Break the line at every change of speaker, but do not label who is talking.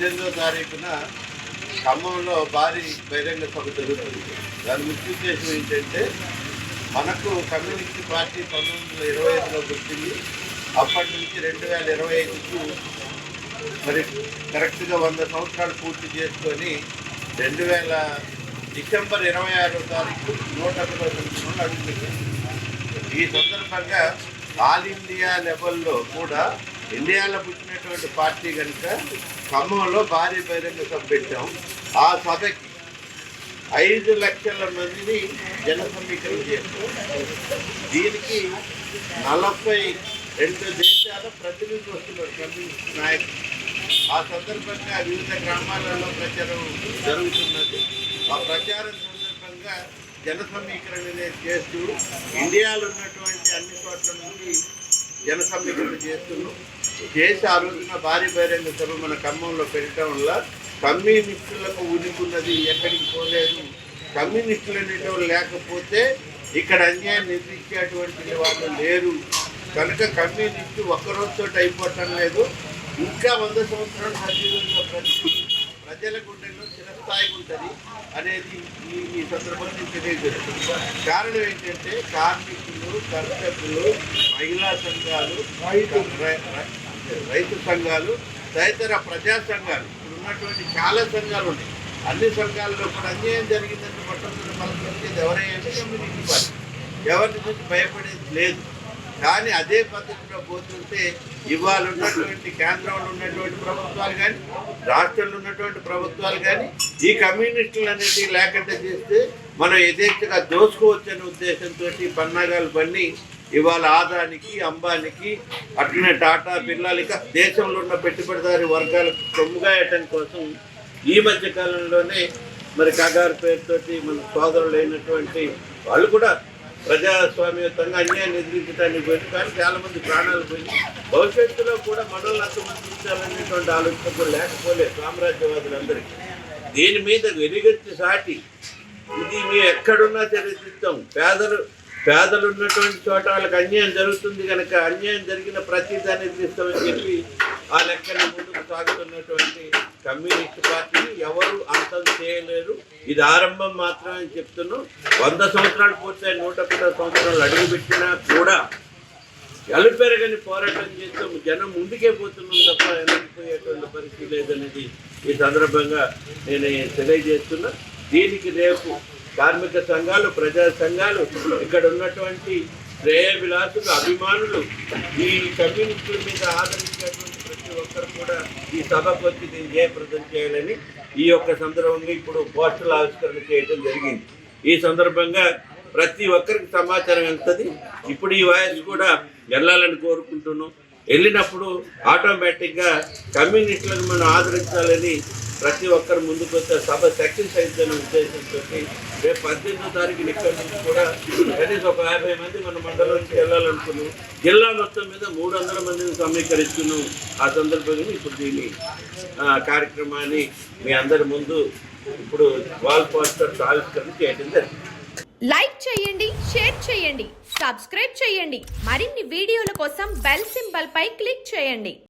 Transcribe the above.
18వ తారీఖున ఖమ్మంలో భారీ బహిరంగ సభ జరుగుతుంది. దాని ముఖ్య ఉద్దేశం ఏంటంటే, మనకు కమ్యూనిస్ట్ పార్టీ 1925లో పుట్టింది. అప్పటి నుంచి 2025కు మరి కరెక్ట్గా 100 సంవత్సరాలు పూర్తి చేసుకొని 2000 డిసెంబర్ 26వ తారీఖు 101వ సంవత్సరంలో అడుగుపెట్టింది. ఈ సందర్భంగా ఆల్ ఇండియా లెవెల్లో కూడా ఇండియాలో పుట్టినటువంటి పార్టీ కనుక ఖమ్మంలో భారీ బహిరంగ సభ పెట్టాం. ఆ సభకి 5 లక్షల మందిని జన సమీకరణ చేస్తాం. దీనికి 42 దేశాల ప్రతినిధులు వస్తున్నారు, కమ్యూనిస్ట్ నాయకులు. ఆ సందర్భంగా వివిధ గ్రామాలలో ప్రచారం జరుగుతున్నది. ఆ ప్రచారం సందర్భంగా జన సమీకరణ చేస్తూ ఇండియాలో ఉన్నటువంటి అన్ని చోట్ల నుండి జన సమీకరణ చేస్తున్నాం. చేసి ఆ రోజున భారీ బహిరంగ సభ మన ఖమ్మంలో పెట్టడం వల్ల కమ్యూనిస్టులకు ఉనికున్నది, ఎక్కడికి పోలేదు. కమ్యూనిస్టులు అనేటువంటి లేకపోతే ఇక్కడ అన్యాయం ఎదిరించేటువంటి వాళ్ళు లేరు కనుక కమ్యూనిస్టు ఒక్కరోజుతో అయిపోవటం లేదు. ఇంకా 100 సంవత్సరాలు సజీవంగా ప్రజల గుండెల్లో చిరస్థాయిగా ఉంటుంది అనేది ఈ సందర్భంగా తెలియజేస్తుంది. కారణం ఏంటంటే, కార్మికులు, కర్షకులు, మహిళా సంఘాలు, రైతు సంఘాలు, తదితర ప్రజా సంఘాలు, ఇప్పుడు ఉన్నటువంటి చాలా సంఘాలు ఉన్నాయి. అన్ని సంఘాల్లో కూడా అన్యాయం జరిగిందంటే మొట్టమొదటి పలకొచ్చేది ఎవరైనా కమ్యూనిటీ పార్టీ. ఎవరి నుంచి భయపడేది లేదు. కానీ అదే పద్ధతిలో పోతుంటే ఇవాళ ఉన్నటువంటి కేంద్రంలో ఉన్నటువంటి ప్రభుత్వాలు కానీ, రాష్ట్రంలో ఉన్నటువంటి ప్రభుత్వాలు కానీ ఈ కమ్యూనిస్టులు అనేవి లేకుండా చేస్తే మనం యథేచ్ఛగా దోచుకోవచ్చనే ఉద్దేశంతో పన్నాగాలు పన్ని ఇవాళ ఆదానికి, అంబానికి, అట్లనే టాటా, బిర్లాలిక దేశంలో ఉన్న పెట్టుబడిదారి వర్గాలకు సొమ్ముగాయటం కోసం ఈ మధ్య కాలంలోనే మరి కగారు పేరుతోటి మన సోదరులు అయినటువంటి వాళ్ళు కూడా ప్రజాస్వామ్యయుతంగా అన్యాయాన్ని ఎదిరించడానికి పోయింది. కానీ చాలామంది ప్రాణాలు పోయి భవిష్యత్తులో కూడా మనల్ని అంతమందించాలనేటువంటి ఆలోచన కూడా లేకపోలేదు సామ్రాజ్యవాదులందరికీ. దీని మీద వెలిగెత్తి సాటి ఇది మేము ఎక్కడున్నా చర్చిస్తాం. పేదలు ఉన్నటువంటి చోట వాళ్ళకి అన్యాయం జరుగుతుంది కనుక అన్యాయం జరిగిన ప్రతి దాన్ని ఎదిరిస్తామని చెప్పి ఆ లెక్కని ముందుకు సాగుతున్నటువంటి కమ్యూనిస్ట్ పార్టీని ఎవరు అంతం చేయలేరు. ఇది ఆరంభం మాత్రమే అని చెప్తున్నాం. 100 సంవత్సరాలు పూర్తయి 101 సంవత్సరాలు అడుగుపెట్టినా కూడా ఎలుపెరగని పోరాటం చేస్తాం. జనం ముందుకే పోతున్నాం తప్ప వెనక్కిపోయేటువంటి పరిస్థితి లేదనేది ఈ సందర్భంగా నేను తెలియజేస్తున్నా. దీనికి రేపు కార్మిక సంఘాలు, ప్రజా సంఘాలు, ఇక్కడ ఉన్నటువంటి శ్రేయ విలాసులు, అభిమానులు, ఈ కమ్యూనిస్టుల మీద ఆదరించేటువంటి ప్రతి ఒక్కరు కూడా ఈ సభకు వచ్చి దీన్ని జయప్రదం చేయాలని ఈ యొక్క సందర్భంగా ఇప్పుడు పోస్టల్ ఆవిష్కరణ చేయడం జరిగింది. ఈ సందర్భంగా ప్రతి ఒక్కరికి సమాచారం వెళ్తుంది. ఇప్పుడు ఈ వాయిస్ కూడా వెళ్ళాలని కోరుకుంటున్నాం. వెళ్ళినప్పుడు ఆటోమేటిక్గా కమ్యూనిస్టులను మనం ఆదరించాలని ప్రతి ఒక్కరు ముందుకు వస్తే సభ సక్సెస్ అవుతుందనే ఉద్దేశంతో రేపు 18వ తారీఖున ఇక్కడి నుంచి కూడా కనీసం ఒక 50 మంది మన మండలం నుంచి వెళ్ళాలనుకున్నాం. జిల్లా మొత్తం మీద 300 మందిని సమీకరిస్తున్నాం. ఆ సందర్భంగా ఇప్పుడు దీని కార్యక్రమాన్ని మీ అందరి ముందు ఇప్పుడు వాల్ పోస్టర్స్ ఆవిష్కరణ చేయడం జరిగింది.
లైక్ చేయండి, షేర్ చేయండి, సబ్స్క్రైబ్ చేయండి. మరిన్ని వీడియోల కోసం బెల్ సింబల్ పై క్లిక్ చేయండి.